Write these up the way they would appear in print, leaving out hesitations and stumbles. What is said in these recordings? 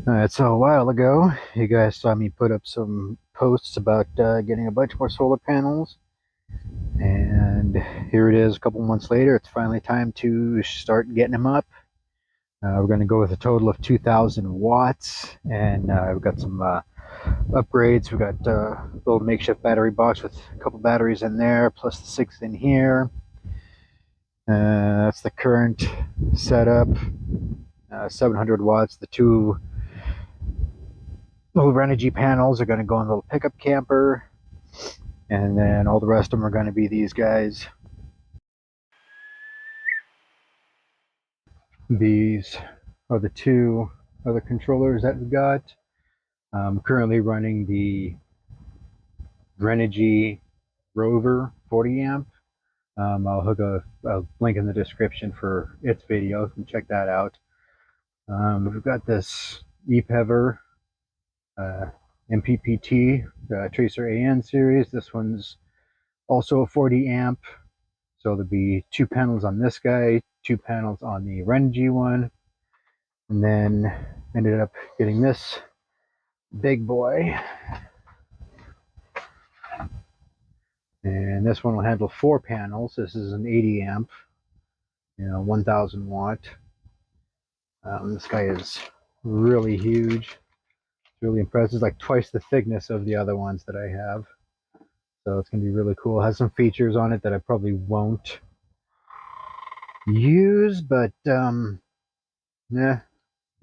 Alright, so a while ago, you guys saw me put up some posts about getting a bunch more solar panels, and here it is a couple months later. It's finally time to start getting them up. We're going to go with a total of 2,000 watts, and we've got some upgrades. We've got a little makeshift battery box with a couple batteries in there, plus the 6 in here. That's the current setup. 700 watts. The two little Renogy panels are going to go in a little pickup camper, and then all the rest of them are going to be these guys. These are the two other controllers that we got. I'm currently running the Renogy Rover 40 amp. I'll hook a link in the description for its video. You can check that out. We've got this Epever MPPT Tracer AN series. This one's also a 40 amp. So there'll be 2 panels on this guy, 2 panels on the Renogy one, and then ended up getting this big boy. And this one will handle 4 panels. This is an 80 amp, 1000 watt. This guy is really huge. It's really impressive. It's like twice the thickness of the other ones that I have. So it's going to be really cool. It has some features on it that I probably won't use, but yeah, it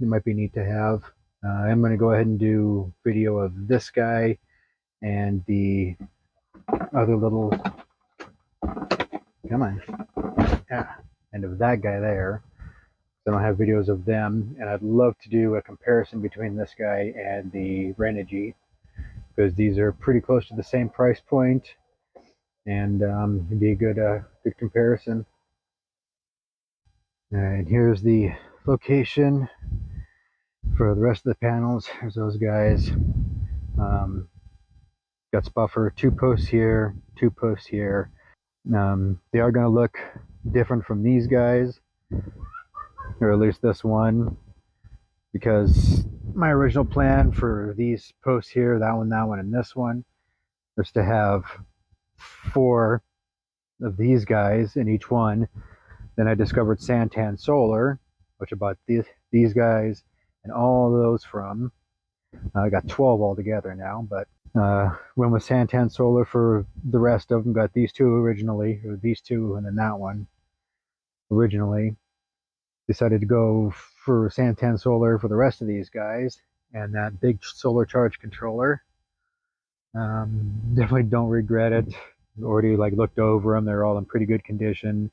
might be neat to have. I'm going to go ahead and do video of this guy and the other little, come on, yeah, and of that guy there. I don't have videos of them, and I'd love to do a comparison between this guy and the Renogy, because these are pretty close to the same price point, and it'd be a good comparison. And here's the location for the rest of the panels. There's those guys. Got spot for 2 posts here, 2 posts here. They are going to look different from these guys, or at least this one, because my original plan for these posts here, that one, and this one, was to have 4 of these guys in each one. Then I discovered Santan Solar, which I bought these guys and all of those from. I got 12 altogether now, but went with Santan Solar for the rest of them. Got these 2 originally, or these 2, and then that one originally. Decided to go for Santan Solar for the rest of these guys, and that big solar charge controller. Definitely don't regret it. Already looked over them. They're all in pretty good condition.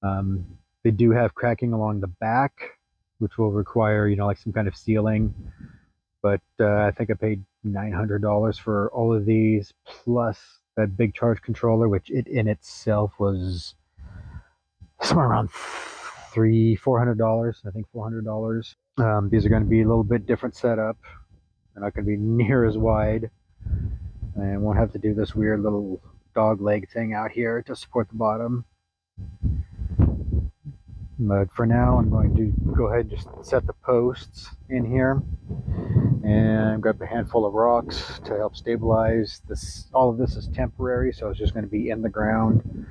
They do have cracking along the back, which will require some kind of sealing. But I think I paid $900 for all of these, plus that big charge controller, which it in itself was somewhere around $400. I think $400. These are going to be a little bit different setup. They're not going to be near as wide, and won't have to do this weird little dog leg thing out here to support the bottom. But for now, I'm going to go ahead and just set the posts in here, and grab a handful of rocks to help stabilize this. All of this is temporary, so it's just going to be in the ground.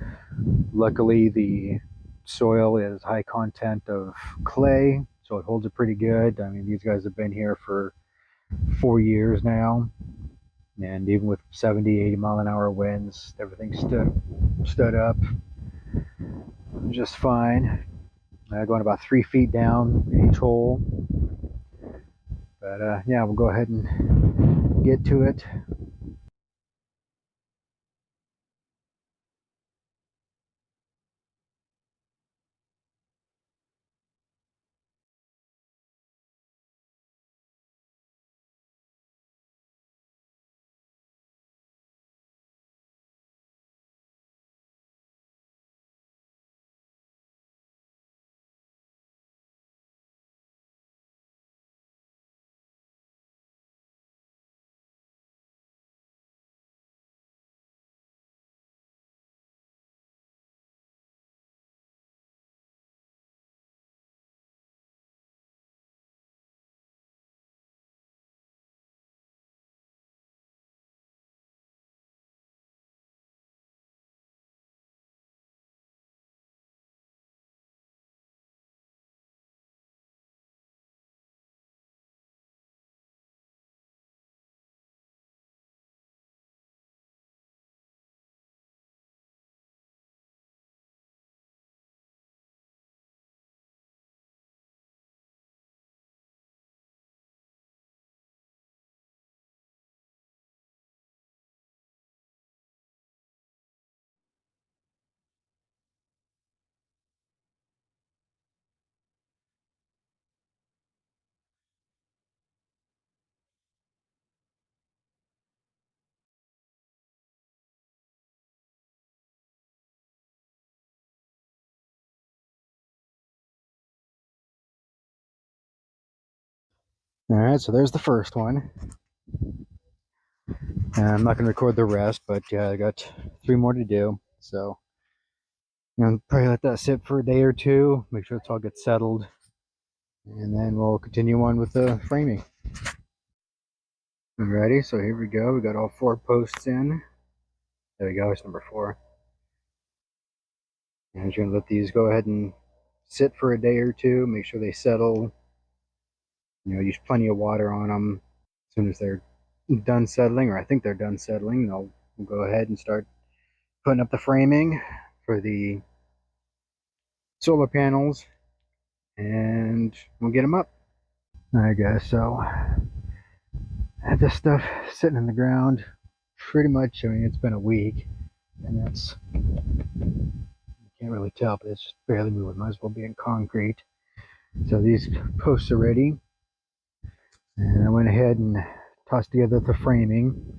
Luckily, the soil is high content of clay, so it holds it pretty good. I mean, these guys have been here for 4 years now, and even with 70-80 mile an hour winds, everything stood up just fine. Going about 3 feet down in each hole. But yeah, we'll go ahead and get to it. All right, so there's the first one. I'm not going to record the rest, but yeah, I got 3 more to do. So I'm going to probably let that sit for a day or two, make sure it's all gets settled, and then we'll continue on with the framing. Alrighty, so here we go. We got all 4 posts in. There we go, it's number 4. And I'm just going to let these go ahead and sit for a day or two, make sure they settle. You know, use plenty of water on them. As soon as they're done settling, or I think they're done settling, we'll go ahead and start putting up the framing for the solar panels, and we'll get them up. Alright guys, so I had this stuff sitting in the ground pretty much, I mean, it's been a week, and that's, you can't really tell, but it's just barely moving. Might as well be in concrete. So these posts are ready, and I went ahead and tossed together the framing.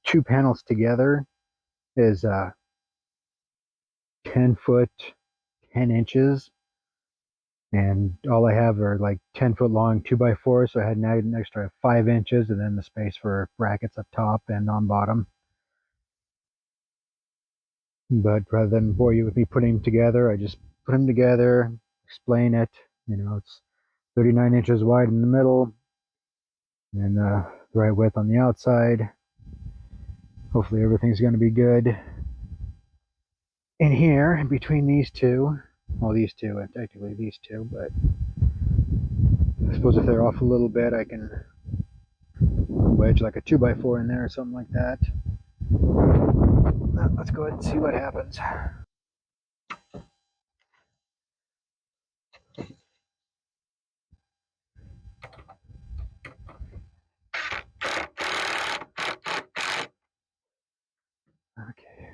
2 panels together is 10 foot 10 inches, and all I have are like 10-foot long 2x4, so I had an extra 5 inches, and then the space for brackets up top and on bottom. But rather than bore you with me putting them together, I just put them together, explain it. You know, it's 39 inches wide in the middle, and the right width on the outside. Hopefully everything's going to be good in here, in between these two. Well, these two, and technically these two, but I suppose if they're off a little bit, I can wedge like a 2x4 in there or something like that. Let's go ahead and see what happens. Okay.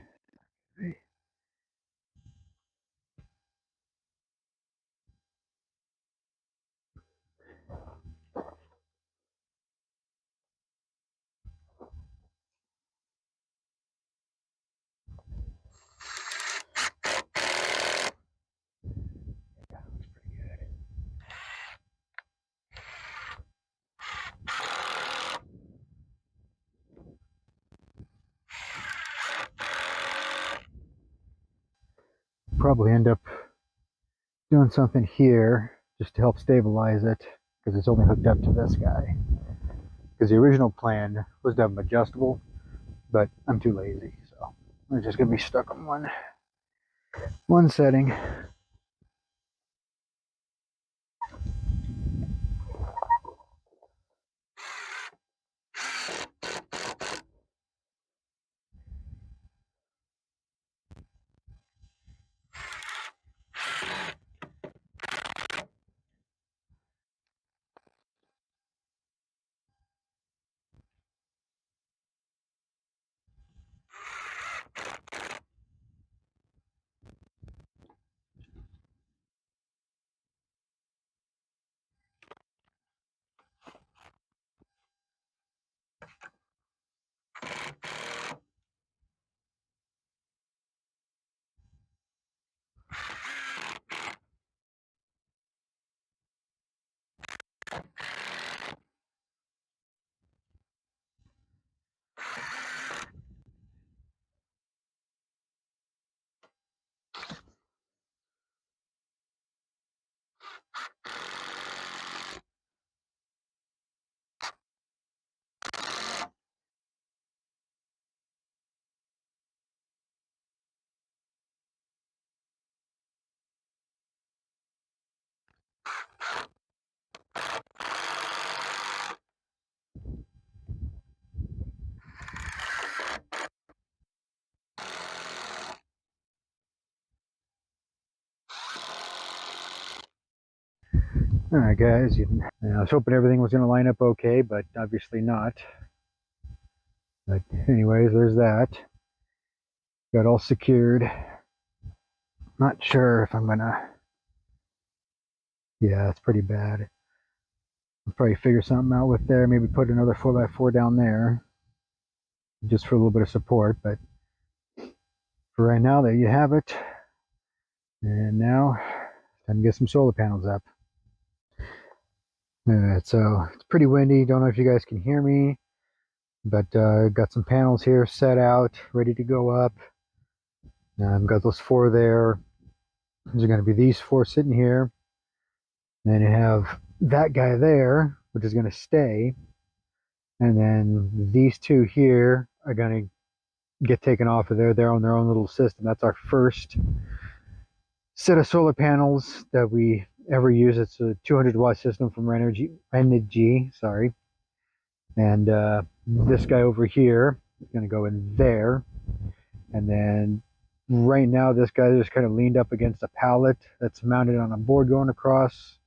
Probably end up doing something here just to help stabilize it, because it's only hooked up to this guy. Because the original plan was to have them adjustable, but I'm too lazy, so I'm just gonna be stuck on one setting. All right, guys. I was hoping everything was going to line up okay, but obviously not. But anyways, there's that. Got all secured. Not sure if I'm gonna. Yeah, it's pretty bad. I'll probably figure something out with there. Maybe put another 4x4 down there, just for a little bit of support. But for right now, there you have it. And now, time to get some solar panels up. Alright, so it's pretty windy. Don't know if you guys can hear me, but got some panels here set out, ready to go up. Got those four there. There's going to be these four sitting here. And then you have that guy there, which is going to stay. And then these two here are going to get taken off of there. They're on their own little system. That's our first set of solar panels that we ever use. It's a 200-watt system from Renogy, sorry. And this guy over here is going to go in there. And then right now, this guy just kind of leaned up against a pallet that's mounted on a board going across.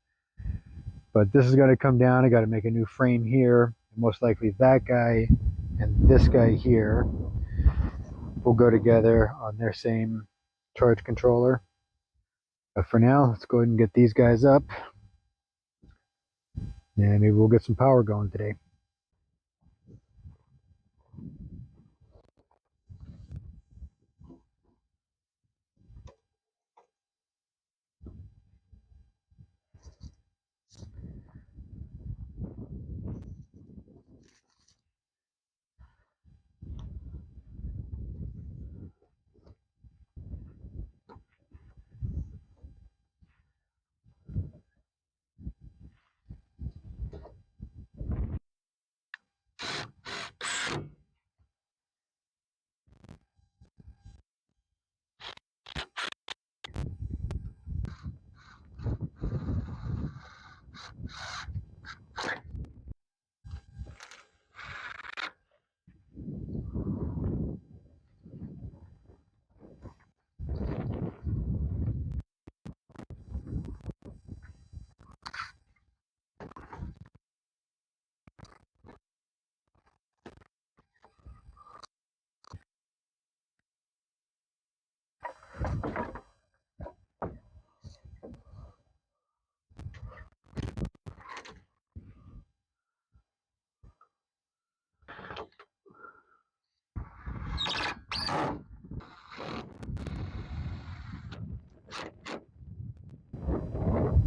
But this is going to come down. I got to make a new frame here. Most likely that guy and this guy here will go together on their same charge controller. But for now, let's go ahead and get these guys up. And maybe we'll get some power going today.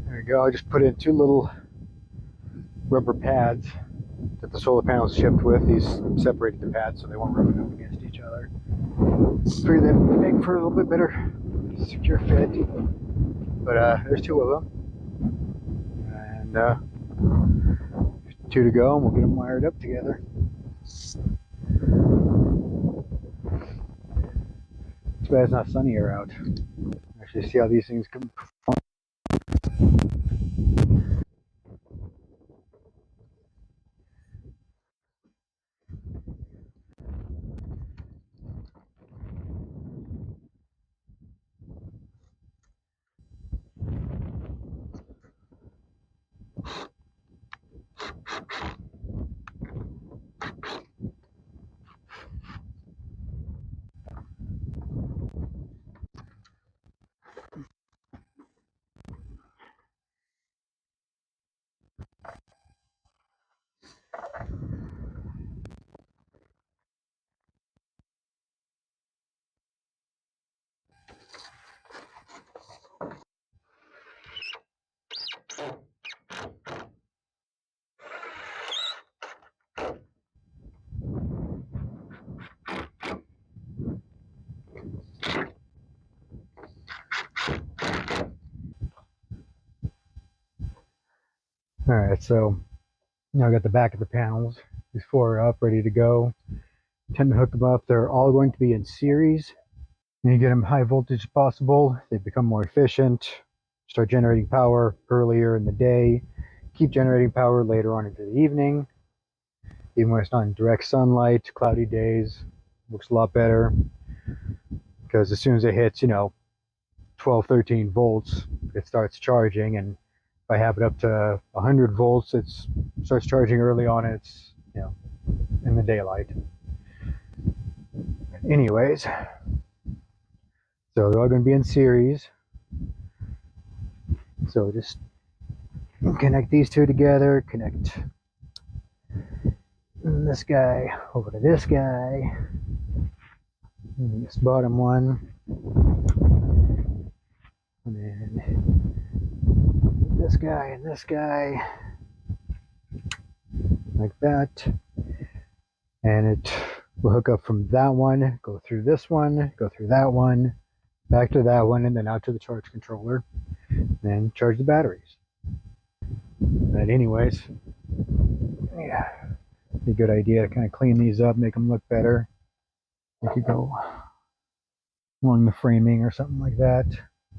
There we go. I just put in two little rubber pads that the solar panels shipped with. These separated the pads so they won't rub up against each other. Figured that would make for a little bit better secure fit. But there's two of them. And two to go, and we'll get them wired up together. Too bad it's not sunnier out. Actually see how these things can perform. Alright, so now I got the back of the panels. These four are up, ready to go. Tend to hook them up. They're all going to be in series. And you get them high voltage as possible. They become more efficient. Start generating power earlier in the day. Keep generating power later on into the evening. Even when it's not in direct sunlight, cloudy days, looks a lot better. Because as soon as it hits, 12, 13 volts, it starts charging. And if I have it up to 100 volts, it starts charging early on. It's, in the daylight. Anyways, so they're all going to be in series. So just connect these two together, connect this guy over to this guy, and this bottom one, and then this guy and this guy, like that. And it will hook up from that one, go through this one, go through that one, back to that one, and then out to the charge controller, then charge the batteries. But anyways, yeah, be a good idea to kind of clean these up, make them look better. You could go along the framing or something like that,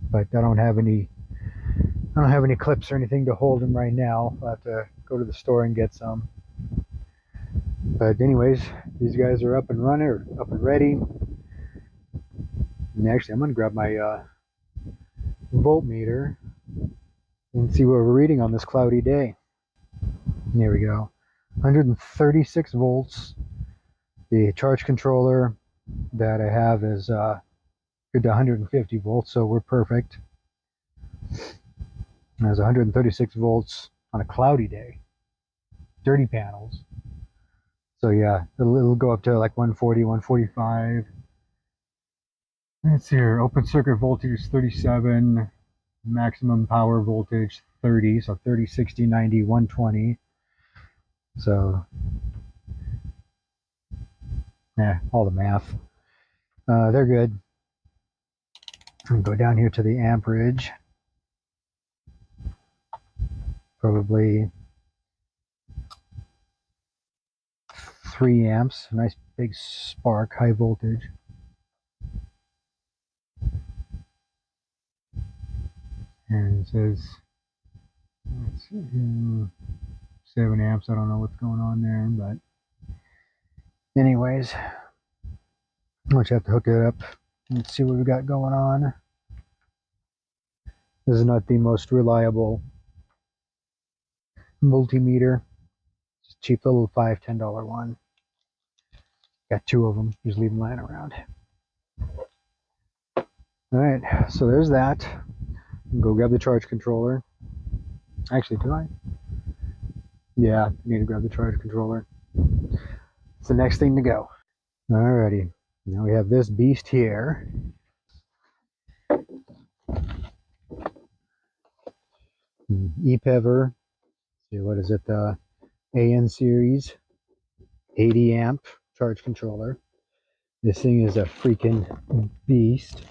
but I don't have any clips or anything to hold them right now. I'll have to go to the store and get some. But anyways, these guys are up and running, or up and ready. And actually, I'm gonna grab my voltmeter and see what we're reading on this cloudy day. There we go, 136 volts. The charge controller that I have is good to 150 volts, so we're perfect. There's 136 volts on a cloudy day, dirty panels. So yeah, it'll go up to like 140, 145. Let's see here, open circuit voltage 37, maximum power voltage 30, so 30, 60, 90, 120. So yeah, all the math. They're good. And go down here to the amperage. Probably 3 amps, nice big spark, high voltage. And it says, let's see, 7 amps. I don't know what's going on there, but anyways, I'll just have to hook it up and see what we got going on. This is not the most reliable multimeter. It's a cheap little $5, $10 one. Got 2 of them. Just leave them lying around. All right, so there's that. Go grab the charge controller. Actually, do I? Yeah, I need to grab the charge controller. It's the next thing to go. Alrighty, now we have this beast here. Epever. See, what is it? The AN series, 80 amp charge controller. This thing is a freaking beast.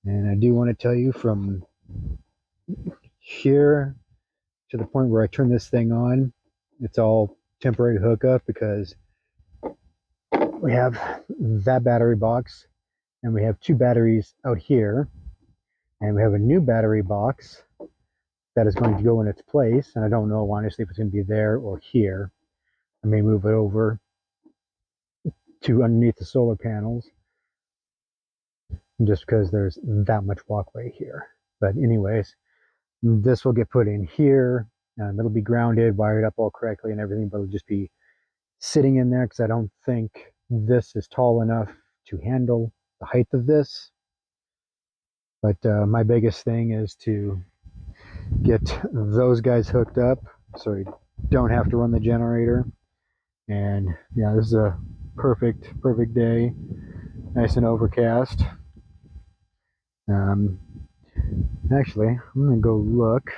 And I do want to tell you, from here to the point where I turn this thing on, it's all temporary hookup, because we have that battery box and we have 2 batteries out here, and we have a new battery box that is going to go in its place, and I don't know honestly if it's going to be there or here. I may move it over to underneath the solar panels, just because there's that much walkway here. But anyways, this will get put in here. It'll be grounded, wired up all correctly and everything, but it'll just be sitting in there, because I don't think this is tall enough to handle the height of this. But my biggest thing is to get those guys hooked up so you don't have to run the generator. And yeah, this is a perfect day, nice and overcast. Actually, I'm gonna go look.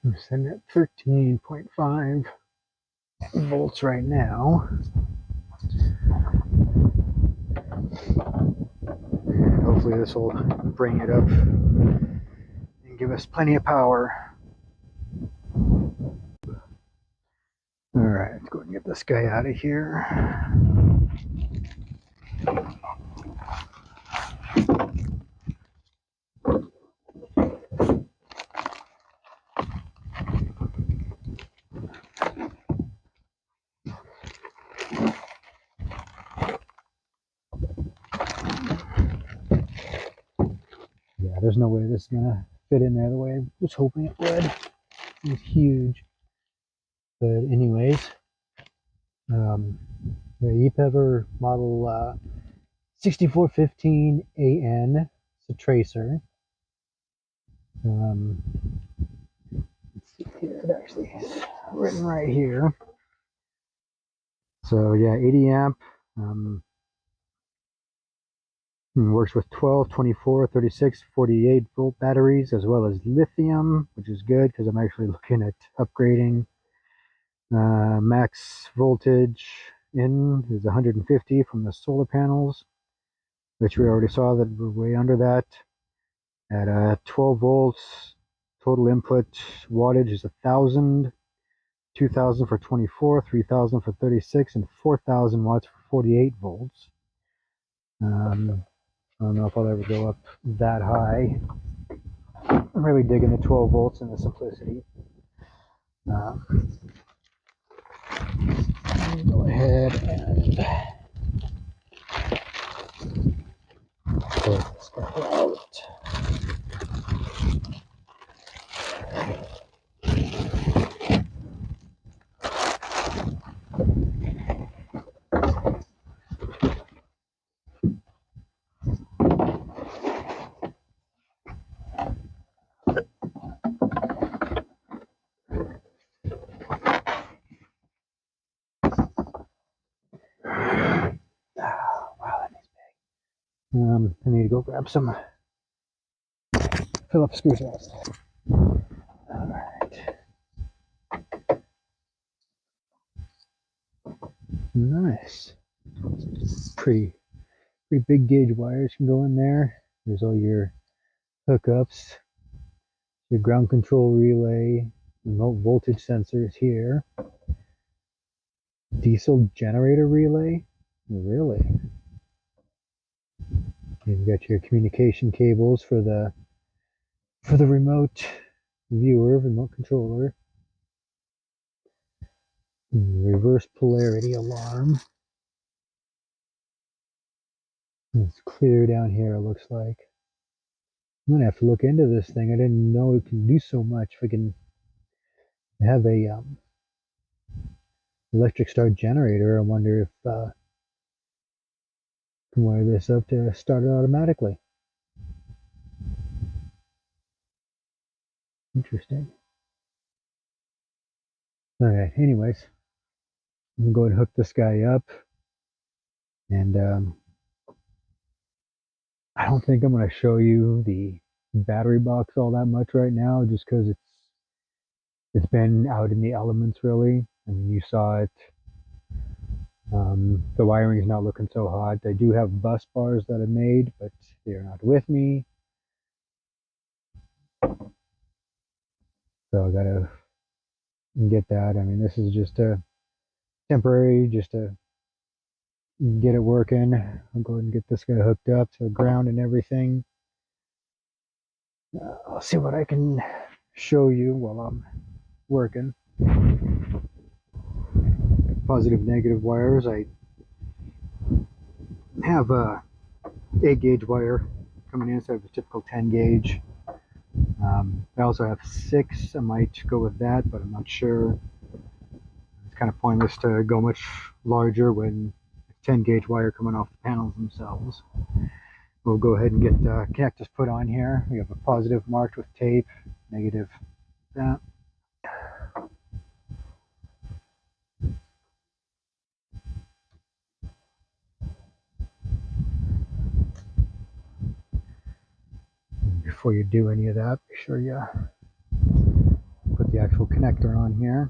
I'm sitting at 13.5 volts right now. Hopefully this will bring it up and give us plenty of power. All right, let's go and get this guy out of here. Yeah, there's no way this is gonna fit in there the way I was hoping it would. It's huge. But anyways, the Epever model 6415 AN. It's a tracer. Let's see here, it actually is written right here. So yeah, 80 amp. And works with 12, 24, 36, 48 volt batteries, as well as lithium, which is good because I'm actually looking at upgrading. Max voltage in is 150 from the solar panels, which we already saw that we're way under that. At 12 volts, total input wattage is 1,000, 2,000 for 24, 3,000 for 36, and 4,000 watts for 48 volts. I don't know if I'll ever go up that high. I'm really digging the 12 volts and the simplicity. Go ahead and pull this guy out. Wow, that is big. I need to go grab some Phillips screws next. Alright. Nice. Pretty big gauge wires can go in there. There's all your hookups, your ground control relay, remote voltage sensors here. Diesel generator relay? Really? You've got your communication cables for the remote viewer, remote controller. Reverse polarity alarm. It's clear down here, it looks like. I'm gonna have to look into this thing. I didn't know it can do so much. If I can have a electric start generator, I wonder if I can wire this up to start it automatically. Interesting. Alright, anyways, I'm gonna go ahead and hook this guy up. And I don't think I'm gonna show you the battery box all that much right now, just because it's been out in the elements, really. I mean, you saw it. The wiring is not looking so hot. I do have bus bars that I made, but they're not with me. So I gotta get that. I mean, this is just a temporary, just to get it working. I'll go ahead and get this guy hooked up to the ground and everything. I'll see what I can show you while I'm working. Positive, negative wires. I have a 8 gauge wire coming in instead of a typical 10 gauge. I also have 6. I might go with that, but I'm not sure. It's kind of pointless to go much larger when 10 gauge wire coming off the panels themselves. We'll go ahead and get connectors put on here. We have a positive marked with tape, negative that. Before you do any of that, be sure you put the actual connector on here.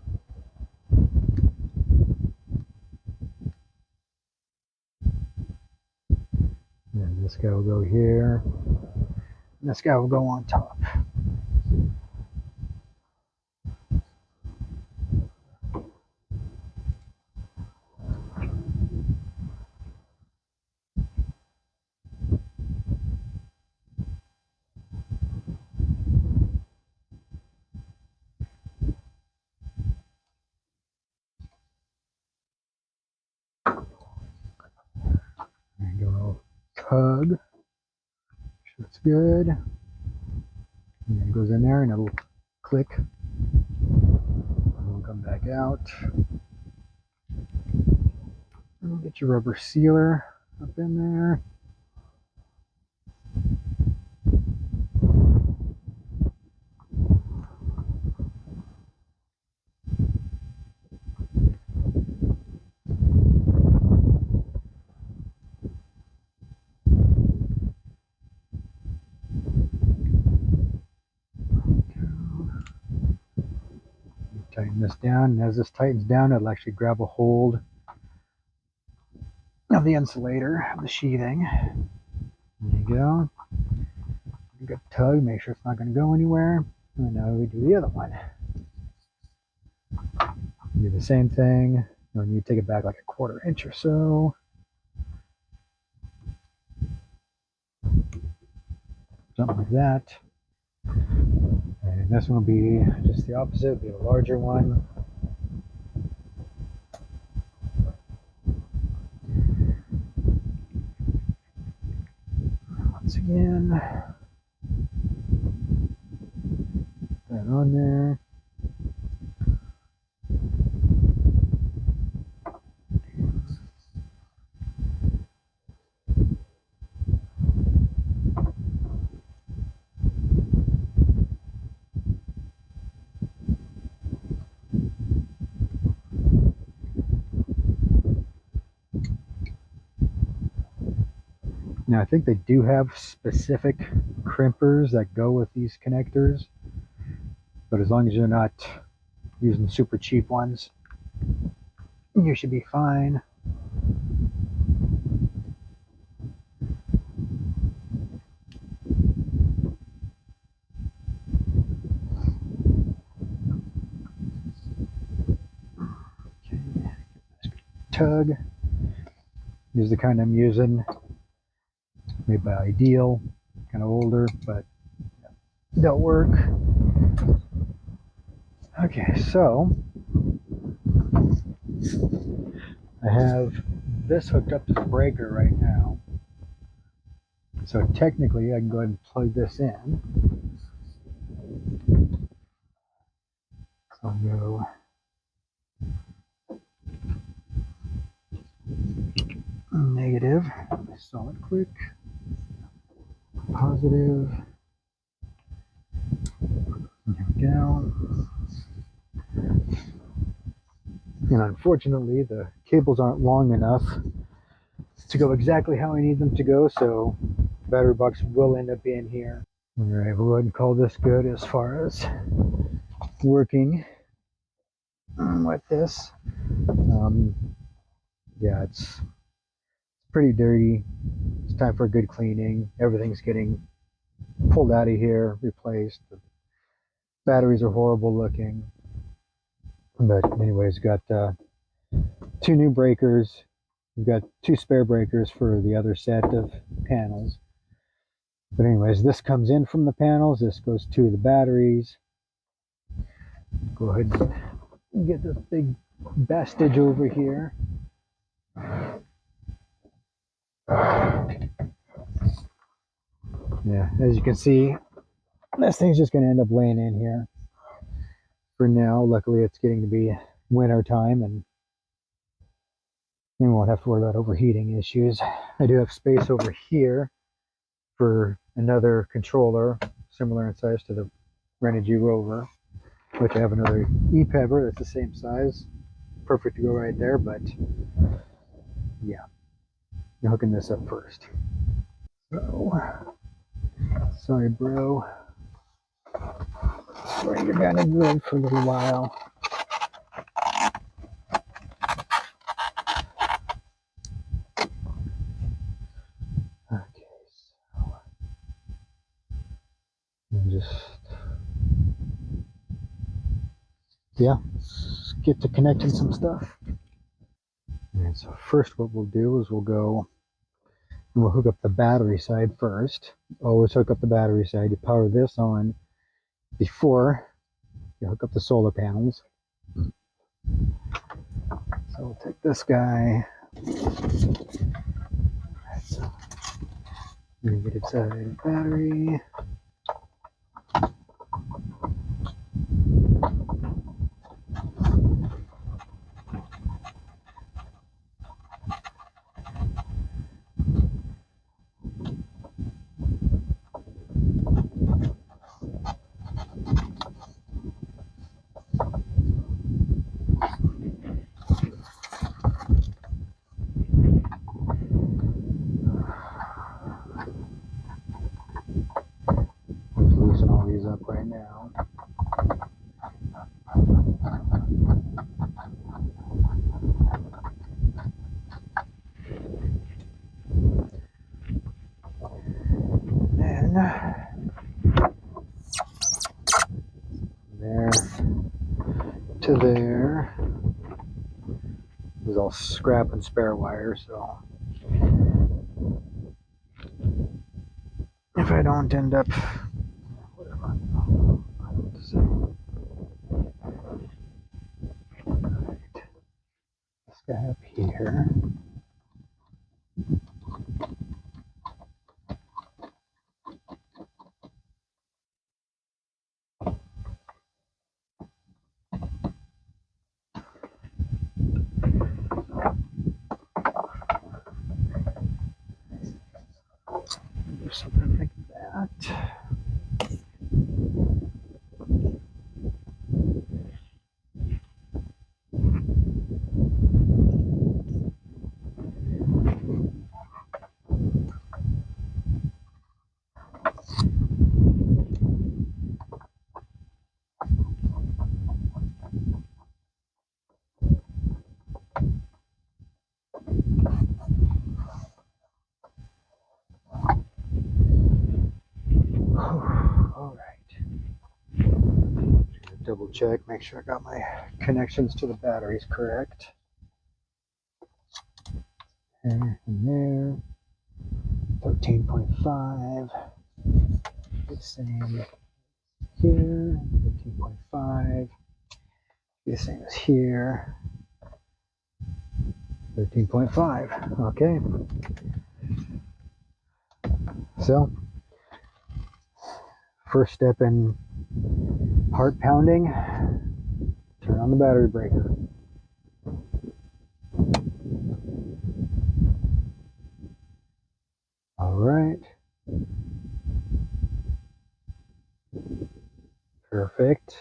And this guy will go here. And this guy will go on top. And go a little tug. That's good. And then it goes in there and it'll click. And we'll come back out. And we'll get your rubber sealer up in there. tighten this down, and as this tightens down, it'll actually grab a hold of the insulator, of the sheathing. There you go. You got to tug, make sure it's not going to go anywhere. And now we do the other one. Do the same thing. And you take it back like a 1/4 inch or so. Something like that. And this one will be just the opposite, it'll be a larger one. Once again, put that on there. Now I think they do have specific crimpers that go with these connectors, but as long as you're not using super cheap ones, you should be fine. Okay. Tug. This is the kind I'm using. Made by Ideal, kind of older, but they'll work. Okay, so I have this hooked up to the breaker right now. So technically I can go ahead and plug this in. So I'll go negative, solid click, positive, and here we go. And unfortunately the cables aren't long enough to go exactly how I need them to go, so the battery box will end up being here. Alright, we'll go ahead and call this good as far as working with this. Yeah, it's pretty dirty. It's time for a good cleaning. Everything's getting pulled out of here, replaced. The batteries are horrible looking. But anyways, got 2 new breakers. We've got 2 spare breakers for the other set of panels. But anyways, this comes in from the panels. This goes to the batteries. Go ahead and get this big bastage over here. Yeah, as you can see, this thing's just going to end up laying in here for now. Luckily, it's getting to be winter time, and we won't have to worry about overheating issues. I do have space over here for another controller, similar in size to the Renogy Rover, which I have another Epever that's the same size. Perfect to go right there, but yeah, I'm hooking this up first. So, sorry, bro. Sorry, you're gonna live for a little while. Okay, so just let's get to connecting some stuff. And so first, what we'll do is we'll go and we'll hook up the battery side first. Always hook up the battery side. You power this on before you hook up the solar panels. So we'll take this guy. Negative side of the battery. all scrap and spare wire, so if I don't end up, whatever, I don't know what to say. Right. This guy up here. Do something like that. All right. Double check, make sure I got my connections to the batteries correct. There and there. 13.5. The same here. 13.5. The same as here. 13.5. Okay. So, first step in heart pounding, turn on the battery breaker. All right. Perfect.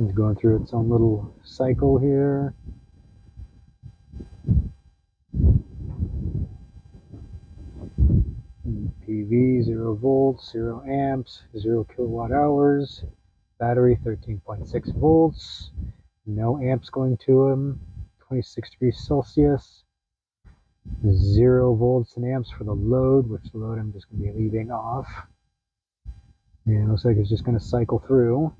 It's going through its own little cycle here. PV, 0 volts, 0 amps, 0 kilowatt hours. Battery, 13.6 volts. No amps going to them. 26 degrees Celsius. 0 volts and amps for the load, which load I'm just going to be leaving off. And it looks like it's just going to cycle through.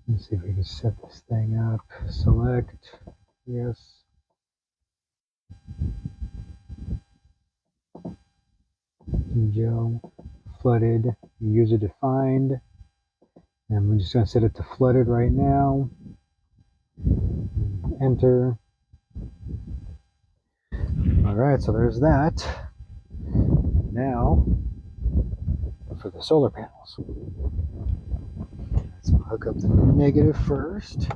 Let's see if we can set this thing up. Select, yes. Gel, flooded, user defined. And I'm just going to set it to flooded right now. Enter. All right, so there's that. Now, for the solar panels. Let's hook up the negative first.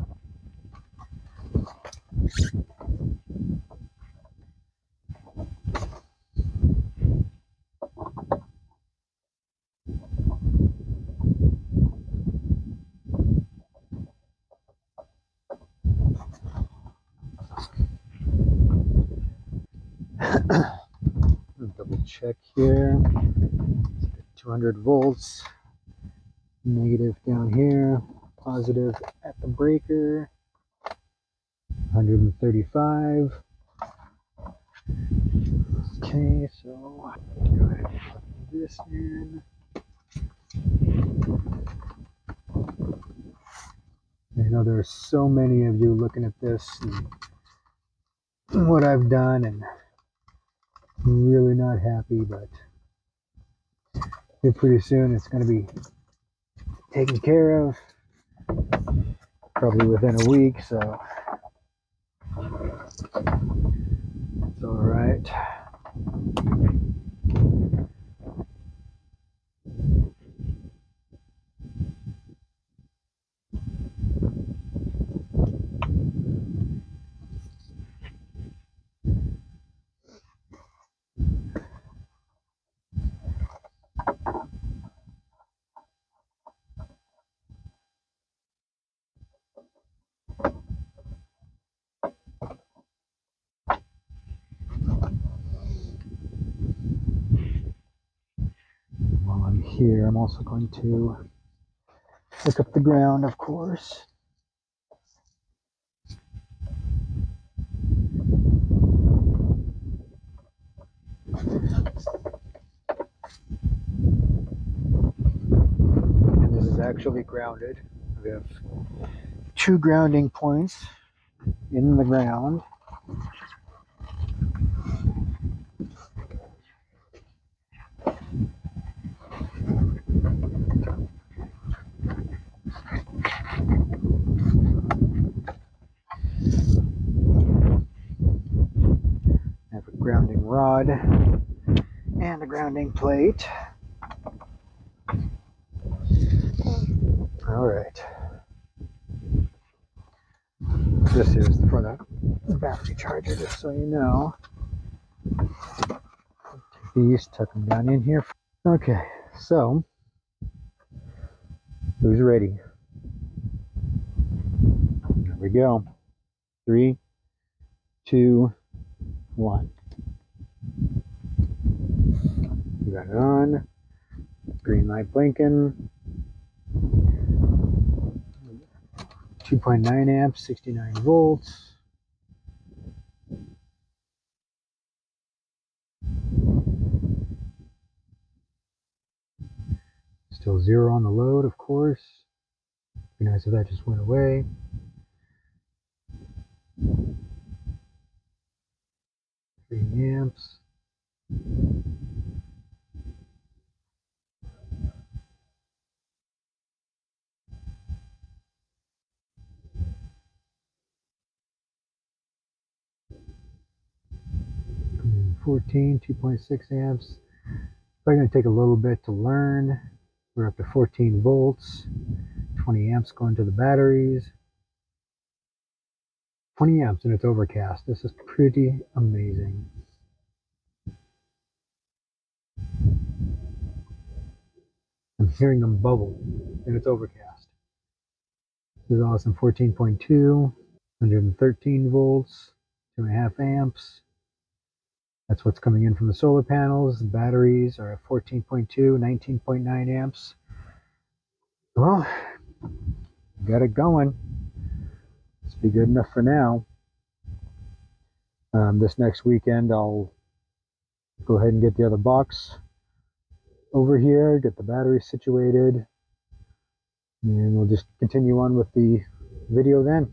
Double check here. 200 volts. Negative down here. Positive at the breaker. 135. Okay, so go ahead and plug this in. I know there are so many of you looking at this and what I've done and really not happy, but pretty soon it's going to be taken care of, probably within a week, so it's all right. here, I'm also going to look up the ground, of course. And this is actually grounded. We have 2 grounding points in the ground. I have a grounding rod and a grounding plate. All right. This is for the battery charger, just so you know. Take these, tuck them down in here. Okay, so who's ready? Here we go. 3, 2, 1. We got it on. Green light blinking. 2.9 amps, 69 volts. Still 0 on the load, of course. Be nice if that just went away. Three amps. And 14, 2.6 amps. Probably going to take a little bit to learn. We're up to 14 volts. 20 amps going to the batteries. 20 amps and it's overcast. This is pretty amazing. I'm hearing them bubble and it's overcast. This is awesome. 14.2, 113 volts, 2.5 amps. That's what's coming in from the solar panels. The batteries are at 14.2, 19.9 amps. Well, got it going. This will be good enough for now. This next weekend, I'll go ahead and get the other box over here, get the battery situated, and we'll just continue on with the video then.